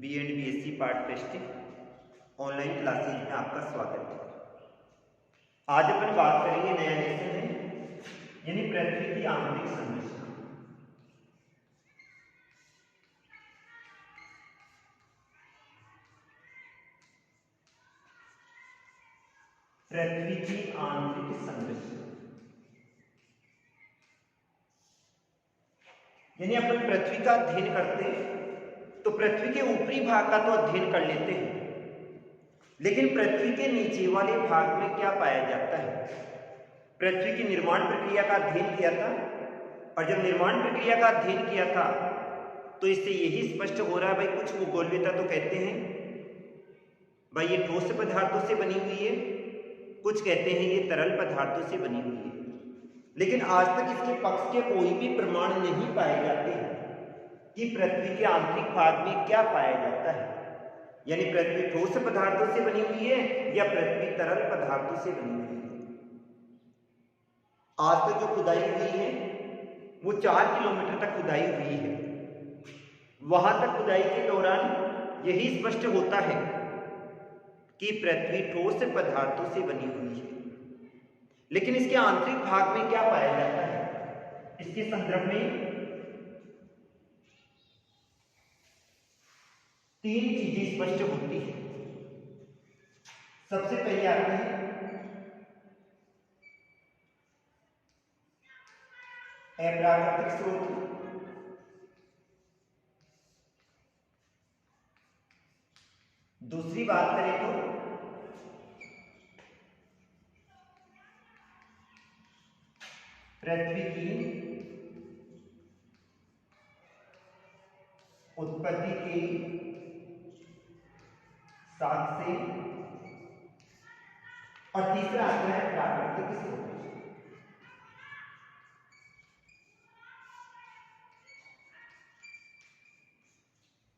BSc part testing online classes में आपका स्वागत है। आज अपन बात करेंगे नया लेसन है यानी पृथ्वी की आंतरिक संरचना। पृथ्वी की आंतरिक संरचना यानी अपन पृथ्वी का अध्ययन करते हैं तो पृथ्वी के ऊपरी भाग का तो अध्ययन कर लेते हैं, लेकिन पृथ्वी के नीचे वाले भाग में क्या पाया जाता है। पृथ्वी की निर्माण प्रक्रिया का अध्ययन किया था और जब निर्माण प्रक्रिया का अध्ययन किया था तो इससे यही स्पष्ट हो रहा है भाई, कुछ भूगोलवेत्ता तो कहते हैं भाई ये ठोस पदार्थों से बनी हुई है, कुछ कहते हैं ये तरल पदार्थों से बनी हुई है, लेकिन आज तक इसके पक्ष के कोई भी प्रमाण नहीं पाए जाते हैं कि पृथ्वी के आंतरिक भाग में क्या पाया जाता है। यानी पृथ्वी ठोस पदार्थों से बनी हुई है या पृथ्वी तरल पदार्थों से बनी हुई है। आज तक जो खुदाई हुई है वो 4 किलोमीटर तक खुदाई हुई है। वहां तक खुदाई के दौरान यही स्पष्ट होता है कि पृथ्वी ठोस पदार्थों से बनी हुई है, लेकिन इसके आंतरिक भाग में क्या पाया जाता है। इसके संदर्भ में 3 चीजें स्पष्ट होती है। सबसे पहले आते हैं अप्राकृतिक स्रोत, दूसरी बात करें तो पृथ्वी की उत्पत्ति के साक्ष्य, और तीसरा आता है प्राकृतिक स्रोत।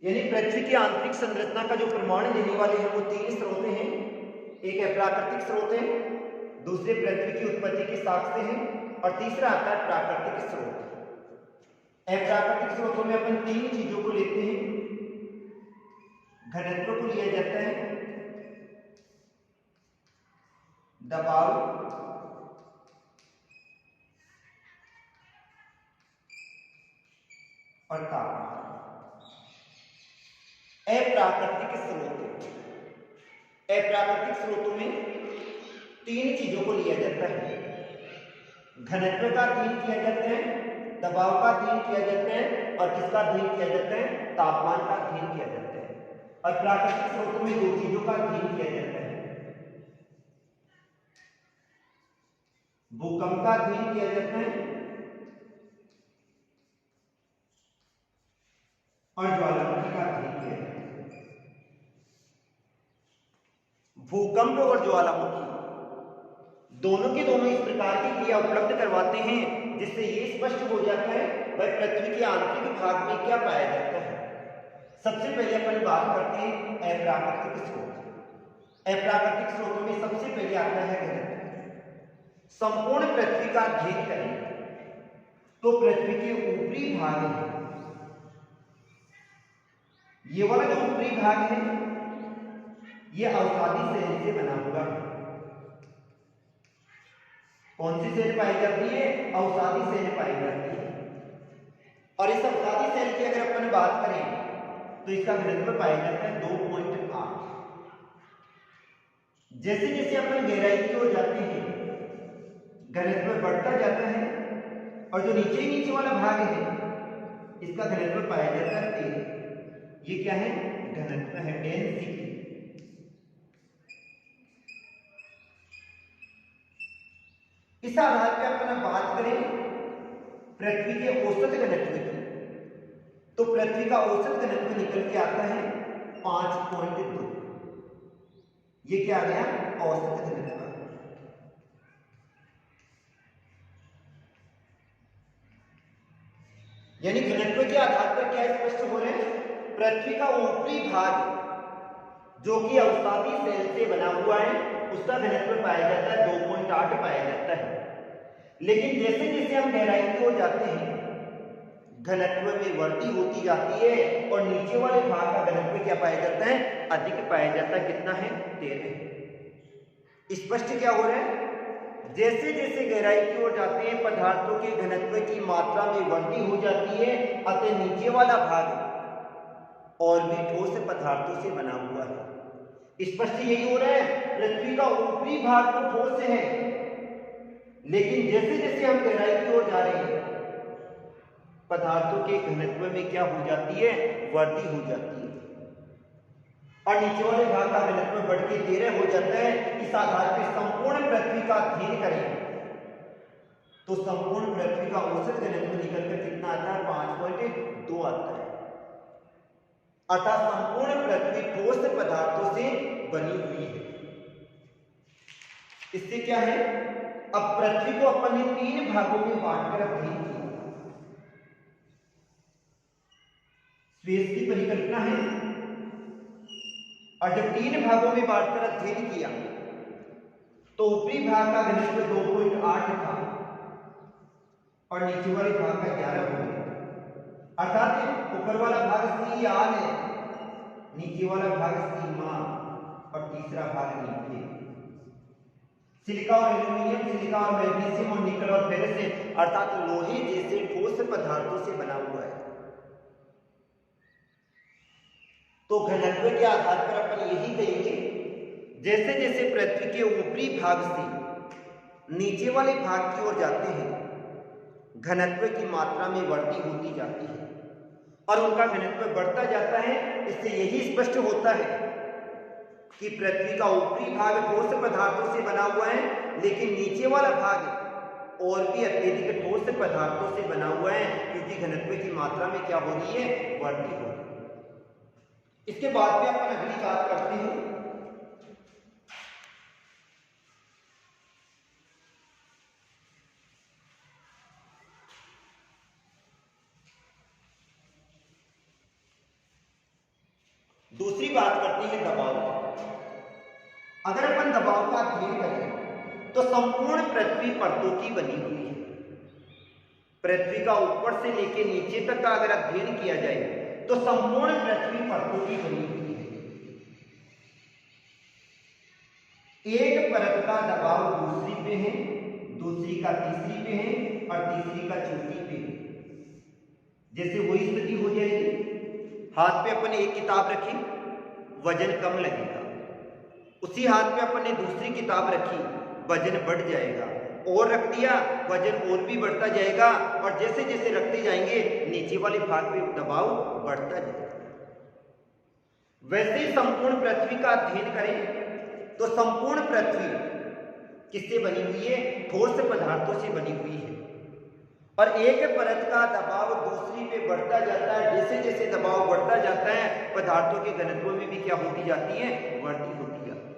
यानी पृथ्वी की आंतरिक संरचना का जो प्रमाण देने वाले हैं वो 3 स्रोत हैं। एक है प्राकृतिक स्रोत है, दूसरे पृथ्वी की उत्पत्ति के साक्ष्य हैं, और तीसरा आता है प्राकृतिक स्रोत। अप्राकृतिक स्रोतों में अपन 3 चीजों को लेते हैं। घनत्व को लिया जाता है, दबाव और तापमान। अप्राकृतिक स्रोत, अप्राकृतिक स्रोतों में 3 चीजों को लिया जाता है। घनत्व का अध्ययन किया जाता है, दबाव का अध्ययन किया जाता है, और किसका अध्ययन किया जाता है, तापमान का अध्ययन किया जाता है। और प्राकृतिक स्रोतों में 2 चीजों का अध्ययन किया जाता है। भूकंप का अध्ययन किया जाता है और ज्वालामुखी का अध्ययन किया जाता है। भूकंप और ज्वालामुखी दोनों के दोनों इस प्रकार की क्रिया उपलब्ध करवाते हैं जिससे ये स्पष्ट हो जाता है वह पृथ्वी के आंतरिक भाग में क्या पाया जाता है। सबसे पहले अपन बात करते हैं अप्राकृतिक स्रोत। अप्राकृतिक स्रोतों में सबसे पहले आता है घनत्व। संपूर्ण पृथ्वी का अध्ययन करें तो पृथ्वी के ऊपरी भाग है, ये वाला जो ऊपरी भाग है ये अवसादी सेल से बना हुआ है। कौन सी सेल पाई जाती है, अवसादी सेल पाई जाती है। और इस अवसादी सेल की अगर अपन बात करें तो इसका घनत्व पाया जाता है 2.8। जैसे जैसे अपन गहराई की ओर जाते हैं घनत्व बढ़ता जाता है, और जो नीचे वाला भाग है इसका घनत्व पाया जाता है 13। ये क्या है, घनत्व है, डेंसिटी। इस आधार पे अपन बात करें पृथ्वी के औसत घनत्व की तो पृथ्वी का औसत घनत्व निकल के आता है 5.2। ये क्या आ गया, औसत घनत्व। यानी घनत्व के आधार पर क्या स्पष्ट हो रहे हैं, पृथ्वी का ऊपरी भाग जो कि अवसादी सेल से बना हुआ है उसका घनत्व पाया जाता है 2.8 पाया जाता है। लेकिन जैसे जैसे हम गहराई की ओर जाते हैं घनत्व में वृद्धि होती जाती है और नीचे वाले भाग का घनत्व क्या पाया जाता है, अधिक पाया जाता है। कितना है, 13। स्पष्ट क्या हो रहा है, जैसे जैसे गहराई की ओर जाते हैं पदार्थों के घनत्व की मात्रा में वृद्धि हो जाती है, अतः नीचे वाला भाग और भी ठोस पदार्थों से बना हुआ है। स्पष्ट यही हो रहा है, पृथ्वी का ऊपरी भाग तो ठोस है, लेकिन जैसे जैसे हम गहराई की ओर जा रहे हैं पदार्थों के घनत्व में क्या हो जाती है, वृद्धि हो जाती है और नीचे वाले भाग का घनत्व बढ़ के 13 हो जाता है। इस आधार पर संपूर्ण पृथ्वी का अध्ययन करें तो संपूर्ण पृथ्वी का औसत घनत्व निकलकर कितना आता है, 5.2 आता है। अर्थात संपूर्ण पृथ्वी ठोस पदार्थों से बनी हुई है। इससे क्या है, अब पृथ्वी को अपन ने 3 भागों में बांटकर अध्ययन किया। स्पेस की परिकल्पना है और जब 3 भागों में बांटकर अध्ययन किया तो ऊपरी भाग का घनत्व 2.8 था और नीचे वाले भाग का 11 हो गया। अर्थात ऊपर वाला भाग सीआन है, नीचे वाला भाग सीमा और तीसरा भाग नीचे। सिलिका और एल्यूमिनियम, सिलिका और मैग्नीशियम और निकल और फेरस अर्थात लोहे जैसे ठोस पदार्थों से बना हुआ है। तो घनत्व के आधार पर अपन यही कहेंगे, जैसे जैसे पृथ्वी के ऊपरी भाग से नीचे वाले भाग की ओर जाते हैं घनत्व की मात्रा में वृद्धि होती जाती है और उनका घनत्व बढ़ता जाता है। इससे यही स्पष्ट होता है कि पृथ्वी का ऊपरी भाग ठोस पदार्थों से बना हुआ है, लेकिन नीचे वाला भाग और भी अत्यधिक ठोस पदार्थों से बना हुआ है, क्योंकि घनत्व की मात्रा में क्या हो रही है, वृद्धि हो रही है। इसके बाद में अपन अगली बात करते हैं, दूसरी बात करते हैं दबाव। अगर अपन दबाव का अध्ययन करें तो संपूर्ण पृथ्वी परतों की बनी हुई है। पृथ्वी का ऊपर से लेकर नीचे तक का अगर अध्ययन किया जाए तो संपूर्ण पृथ्वी परतों की बनी हुई है। एक परत का दबाव दूसरी पे है, दूसरी का तीसरी पे है और तीसरी का चौथी पे है। जैसे वही स्थिति हो जाएगी, हाथ पे अपन ने एक किताब रखी, वजन कम लगेगा, उसी हाथ पे अपन ने दूसरी किताब रखी, वजन बढ़ जाएगा, और रख दिया वजन और भी बढ़ता जाएगा और जैसे जैसे रखते जाएंगे नीचे वाले भाग पे दबाव बढ़ता जाएगा। वैसे ही संपूर्ण पृथ्वी का अध्ययन करें तो संपूर्ण पृथ्वी किससे बनी हुई है, ठोस पदार्थों से बनी हुई है और एक परत का दबाव दूसरी पे बढ़ता जाता है। जैसे जैसे दबाव बढ़ता जाता है पदार्थों के घनत्व में भी क्या होती जाती है, वृद्धि होती जाती है।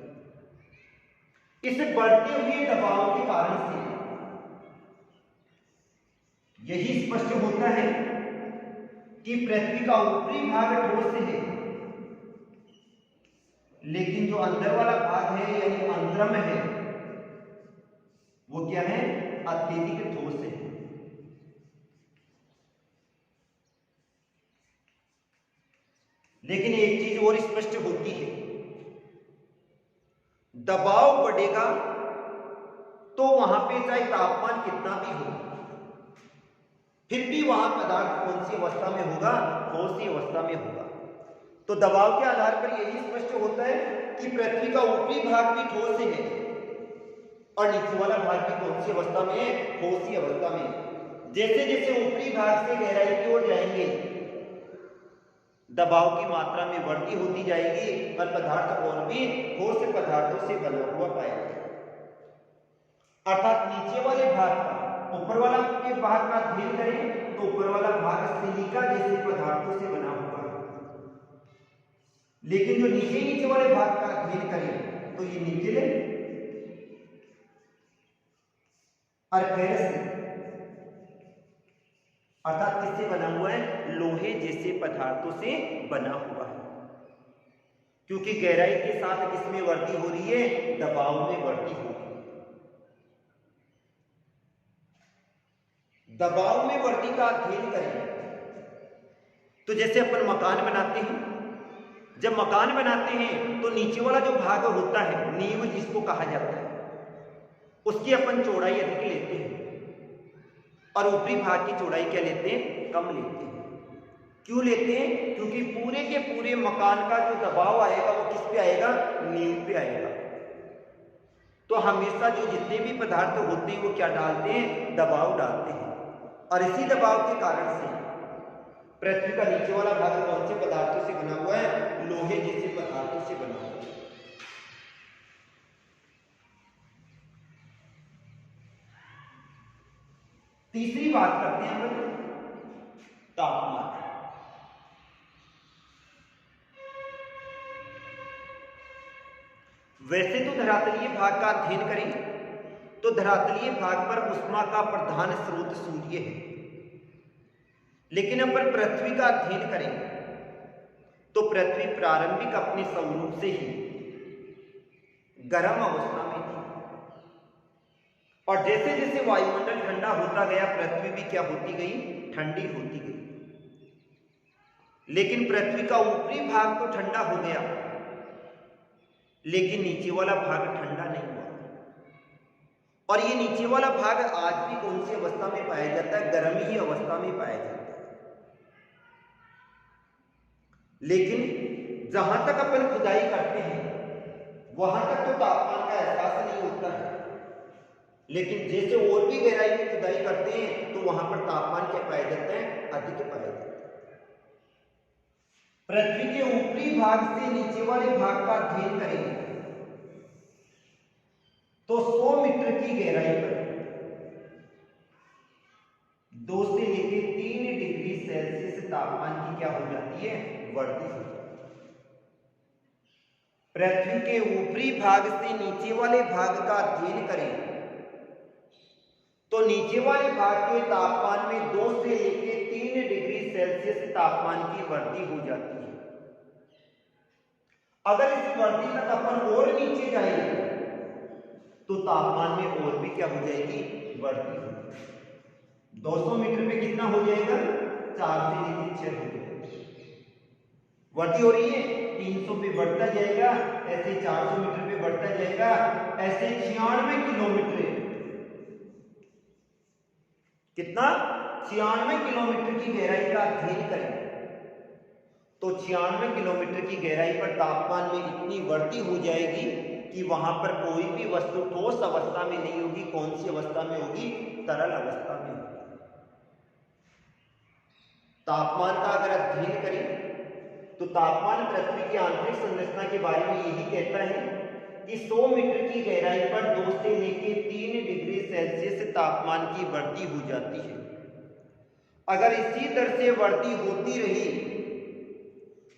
इस बढ़ते हुए दबाव के कारण से यही स्पष्ट होता है कि पृथ्वी का ऊपरी भाग ठोस है, लेकिन जो अंदर वाला भाग है यानी अंतरम है वो क्या है, अत्यधिक ठोस है। लेकिन एक चीज और स्पष्ट होती है, दबाव बढ़ेगा तो वहां पे चाहे तापमान कितना भी हो, फिर भी वहां पदार्थ कौन सी अवस्था में होगा, ठोस सी अवस्था में होगा। तो दबाव के आधार पर यही स्पष्ट होता है कि पृथ्वी का ऊपरी भाग भी ठोस है और नीचे वाला भाग भी कौन सी अवस्था में है, ठोस सी अवस्था में। जैसे जैसे ऊपरी भाग से गहराई की ओर जाएंगे दबाव की मात्रा में वृद्धि होती जाएगी और पदार्थ और भी ठोस पदार्थों से बना हुआ पाएगा। अर्थात नीचे वाले भाग का ऊपर वाला के भाग का अध्ययन करें तो ऊपर वाला भाग सिलिका जैसे पदार्थों से बना हुआ है, लेकिन जो नीचे वाले भाग का अध्ययन करें तो ये निकल और फेरस अर्थात किससे बना हुआ है, लोहे जैसे पदार्थों से बना हुआ है। क्योंकि गहराई के साथ किसमें वृद्धि हो रही है, दबाव में वृद्धि हो रही है। दबाव में वृद्धि का अध्ययन करें तो जैसे अपन मकान बनाते हैं, जब मकान बनाते हैं तो नीचे वाला जो भाग होता है, नींव जिसको कहा जाता है, उसकी अपन चौड़ाई अधिक लेते हैं और ऊपरी भाग की चौड़ाई क्या लेते हैं, कम लेते हैं। क्यों लेते हैं? क्योंकि पूरे के पूरे मकान का जो दबाव आएगा वो किस पे आएगा, नींव पे आएगा। तो हमेशा जो जितने भी पदार्थ होते हैं वो क्या डालते हैं, दबाव डालते हैं। और इसी दबाव के कारण से पृथ्वी का नीचे वाला भाग कौन से पदार्थों से बना हुआ है, लोहे जैसे पदार्थों से बना हुआ है। तीसरी बात करते हैं अपन तापमान। वैसे तो धरातलीय भाग का अध्ययन करें तो धरातलीय भाग पर ऊष्मा का प्रधान स्रोत सूर्य है, लेकिन अपन पृथ्वी का अध्ययन करें तो पृथ्वी प्रारंभिक अपने स्वरूप से ही गर्म अवस्था में थी, और जैसे जैसे वायुमंडल ठंडा होता गया पृथ्वी भी क्या होती गई, ठंडी होती गई। लेकिन पृथ्वी का ऊपरी भाग तो ठंडा हो गया, लेकिन नीचे वाला भाग ठंडा नहीं हुआ। और ये नीचे वाला भाग आज भी कौन सी अवस्था में पाया जाता है, गर्म ही अवस्था में पाया जाता है। लेकिन जहां तक अपन खुदाई करते हैं वहां तक तो तापमान का एहसास नहीं होता है, लेकिन जैसे और भी गहराई में खुदाई करते हैं तो वहां पर तापमान क्या पाया जाता है, अधिक पाया जाता है। पृथ्वी के ऊपरी भाग से नीचे वाले भाग का अध्ययन करेंगे तो 100 मीटर की गहराई पर 2 से लेकर 3 डिग्री सेल्सियस तापमान की क्या हो जाती है, वृद्धि हो जाती है। पृथ्वी के ऊपरी भाग से नीचे वाले भाग का अध्ययन करें तो नीचे वाले भाग के तापमान में 2 से लेकर 3 डिग्री सेल्सियस तापमान की वृद्धि हो जाती है। अगर इस वृद्धि तक अपन और नीचे जाएंगे तो तापमान में और भी क्या हो जाएगी, वृद्धि हो जाएगी। 200 मीटर पे कितना हो जाएगा, 4 से लेकर 6 हो जाएगा। वृद्धि हो रही है, 300 पे बढ़ता जाएगा, ऐसे 400 मीटर पे बढ़ता जाएगा, ऐसे 96 किलोमीटर, कितना, 96 किलोमीटर की गहराई का अध्ययन करें तो 96 किलोमीटर की गहराई पर तापमान में इतनी वृद्धि हो जाएगी कि वहां पर कोई भी वस्तु ठोस अवस्था में नहीं होगी। कौन सी अवस्था में होगी, तरल अवस्था में होगी। तापमान का अगर अध्ययन करें तो तापमान पृथ्वी की आंतरिक संरचना के बारे में यही कहता है कि 100 मीटर की गहराई पर 2 से लेकर 3 डिग्री सेल्सियस तापमान की वृद्धि हो जाती है। अगर इसी तरह से वृद्धि होती रही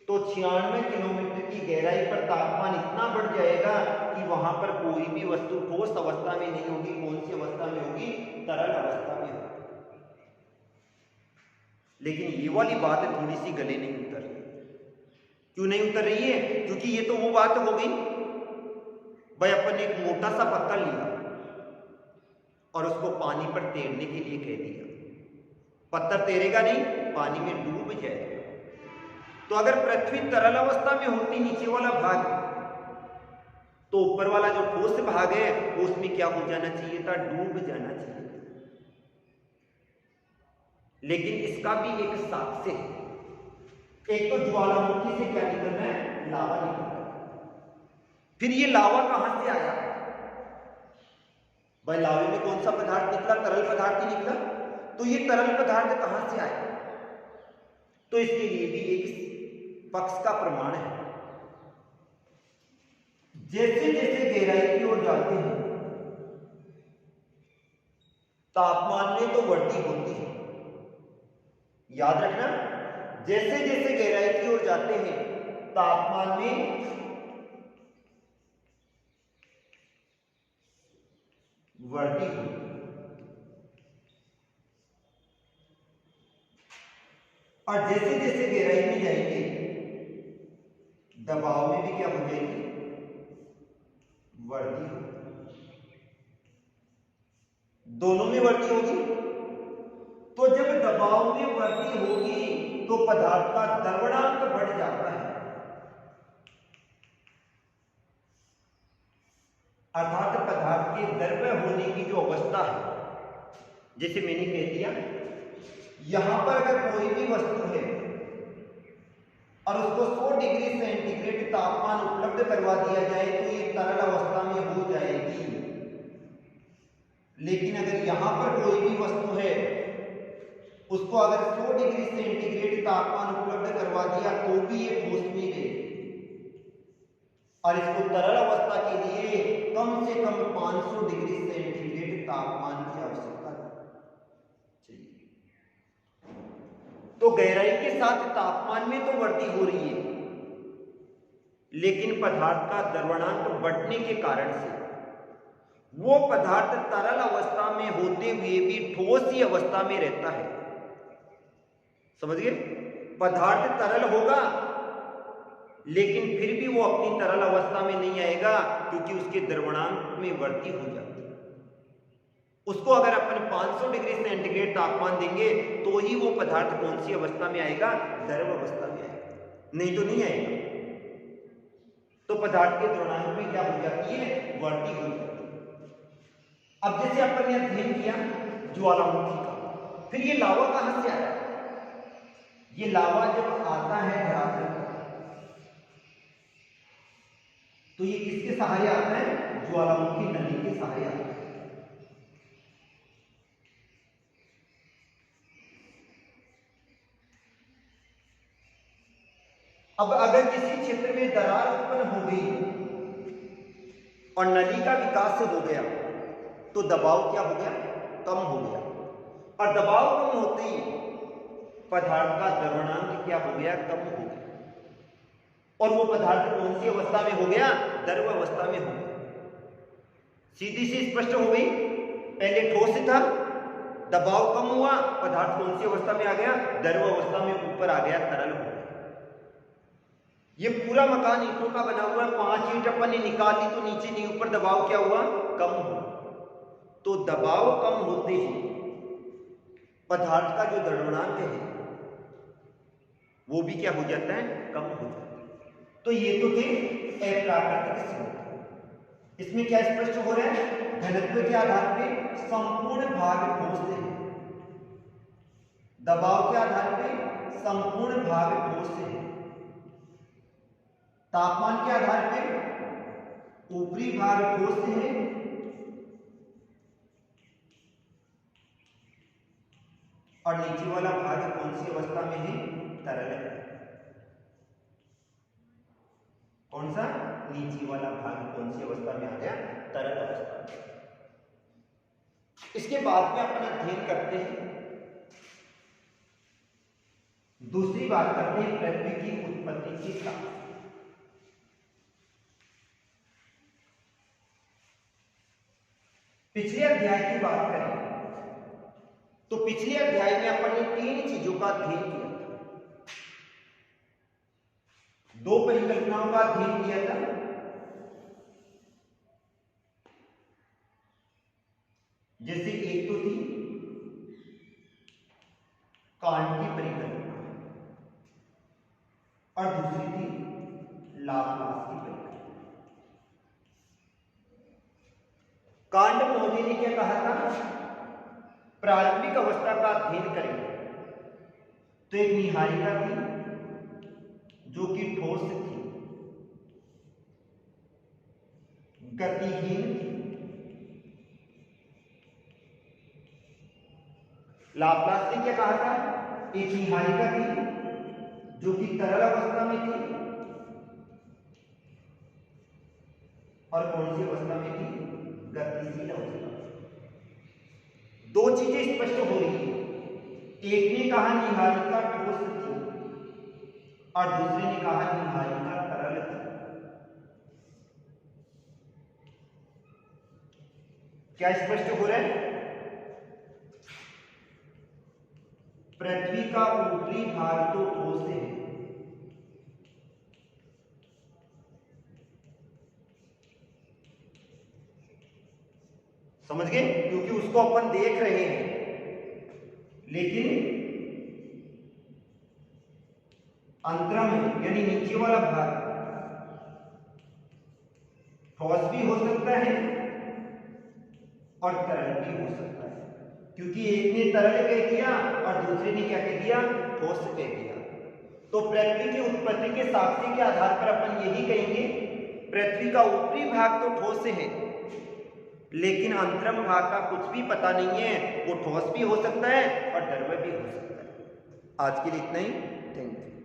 तो 96 किलोमीटर की गहराई पर तापमान इतना बढ़ जाएगा कि वहां पर कोई भी वस्तु ठोस अवस्था में नहीं होगी। कौन सी अवस्था में होगी, तरल अवस्था में होगी। लेकिन ये वाली बात थोड़ी सी गले नहीं उतर रही। क्यों नहीं उतर रही है, क्योंकि ये तो वो बात हो गई भाई, अपन ने एक मोटा सा पत्थर लिया और उसको पानी पर तैरने के लिए कह दिया, पत्थर तैरेगा नहीं, पानी में डूब जाएगा। तो अगर पृथ्वी तरल अवस्था में होती नीचे वाला भाग, तो ऊपर वाला जो ठोस भाग है उसमें क्या हो जाना चाहिए था, डूब जाना चाहिए था। लेकिन इसका भी एक साक्ष्य है। एक तो ज्वालामुखी से क्या निकल रहा है, लावा निकल रहा है। फिर ये लावा कहां से आया भाई, लावे में कौन सा पदार्थ निकला, तरल पदार्थ ही निकला। तो ये तरल पदार्थ कहां से आया, तो इसके लिए भी एक पक्ष का प्रमाण है। जैसे जैसे गहराई की ओर जाते हैं तापमान में तो वृद्धि होती है। याद रखना, जैसे जैसे गहराई की ओर जाते हैं तापमान में वृद्धि होती है, और जैसे जैसे गहराई में जाएंगे दबाव में भी क्या हो जाएगी, वृद्धि होगी। दोनों में वृद्धि होगी। तो जब दबाव में वृद्धि होगी तो पदार्थ का द्रवणांक बढ़ जाता है, अर्थात पदार्थ के द्रव्य होने की जो अवस्था है, जैसे मैंने कह दिया यहां पर अगर कोई भी वस्तु है और उसको 100 डिग्री सेंटीग्रेड तापमान उपलब्ध करवा दिया जाए तो ये तरल अवस्था में हो जाएगी। लेकिन अगर यहां पर कोई भी वस्तु है उसको अगर 100 डिग्री सेंटीग्रेड तापमान उपलब्ध करवा दिया तो भी ये ठोस में गई, और इसको तरल अवस्था के लिए कम से कम 500 डिग्री सेंटीग्रेड तापमान की आवश्यकता चाहिए। तो गहराई के साथ तापमान में तो वृद्धि हो रही है, लेकिन पदार्थ का द्रवणांक बढ़ने के कारण से वो पदार्थ तरल अवस्था में होते हुए भी ठोस ही अवस्था में रहता है। समझ गए? पदार्थ तरल होगा लेकिन फिर भी वो अपनी तरल अवस्था में नहीं आएगा, क्योंकि उसके द्रवणांक में वृद्धि हो जाती है। उसको अगर अपन 500 डिग्री सेंटीग्रेड तापमान देंगे तो ही वो पदार्थ कौन सी अवस्था में आएगा? द्रव अवस्था में आएगा, नहीं तो नहीं आएगा। तो पदार्थ के द्रवणांक में क्या हो जाती है? वृद्धि हो जाती है। अब जैसे अपन ने अध्ययन किया ज्वालामुखी का, फिर ये लावा कहां से आया? ये लावा जब आता है धरातल पर तो ये किसके सहारे आता है? ज्वालामुखी नली के सहारे आता है। अब अगर किसी क्षेत्र में दरार उत्पन्न हो गई और नली का विकास हो गया तो दबाव क्या हो गया? कम हो गया, और दबाव कम होते ही पदार्थ का द्रवणांक क्या हो गया? कम हो गया, और वो पदार्थ कौन सी अवस्था में हो गया? द्रव अवस्था में हो गया। सीधी सी स्पष्ट हो गई। पहले ठोस था, दबाव कम हुआ, पदार्थ कौन सी अवस्था में आ गया? द्रव अवस्था में ऊपर आ गया, तरल हो गया। ये पूरा मकान ईंटों का बना हुआ है, 5 ईंट अपन ने निकाल ली तो नीचे नहीं ऊपर दबाव क्या हुआ? कम हुआ। तो दबाव कम होते ही पदार्थ का जो द्रवणांक है वो भी क्या हो जाता है? कम हो जाता है। तो ये तो थे अप्राकृतिक स्रोत। इसमें क्या स्पष्ट हो रहा है? घनत्व के आधार पे संपूर्ण भाग ठोस है, दबाव के आधार पे संपूर्ण भाग ठोस है, तापमान के आधार पे ऊपरी भाग ठोस है और नीचे वाला भाग कौन सी अवस्था में है? तरल है। कौन सा? नीचे वाला भाग कौन सी अवस्था में आ गया? तरल अवस्था में। इसके बाद में अपन अध्ययन करते हैं, दूसरी बात करते हैं पृथ्वी की उत्पत्ति के साथ। पिछले अध्याय की बात करें तो पिछले अध्याय में अपन ने 3 चीजों का अध्ययन किया था। 2 परिकल्पनाओं का अध्ययन किया था, जैसे एक तो थी कांट की परिकल्पना और दूसरी थी लाप्लास की परिकल्पना। कांट महोदय ने क्या कहा था? प्रारंभिक अवस्था का अध्ययन करें तो एक निहारिका थी जो कि ठोस थी, गतिहीन थी। लाप्लास ने क्या कहा था? एक निहारिका थी जो कि तरल अवस्था में थी और कौन सी अवस्था में थी? गतिशील अवस्था। 2 चीजें स्पष्ट हो रही है। एक ने कहा निहारिका ठोस थी और दूसरे ने कहा निहारिका तरल थी। क्या स्पष्ट हो रहा है? पृथ्वी का ऊपरी भाग तो ठोस है, समझ गए? क्योंकि उसको अपन देख रहे हैं, लेकिन अंतरम यानी नीचे वाला भाग ठोस भी हो सकता है और तरल भी हो सकता है, क्योंकि एक ने तरल कह दिया और दूसरे ने क्या कह दिया, ठोस कह दिया। तो पृथ्वी की उत्पत्ति के साक्ष्य के आधार पर अपन यही कहेंगे, पृथ्वी का ऊपरी भाग तो ठोस है, लेकिन अंतरम भाग का कुछ भी पता नहीं है, वो ठोस भी हो सकता है और द्रव्य भी हो सकता है। आज के लिए इतना ही, थैंक यू।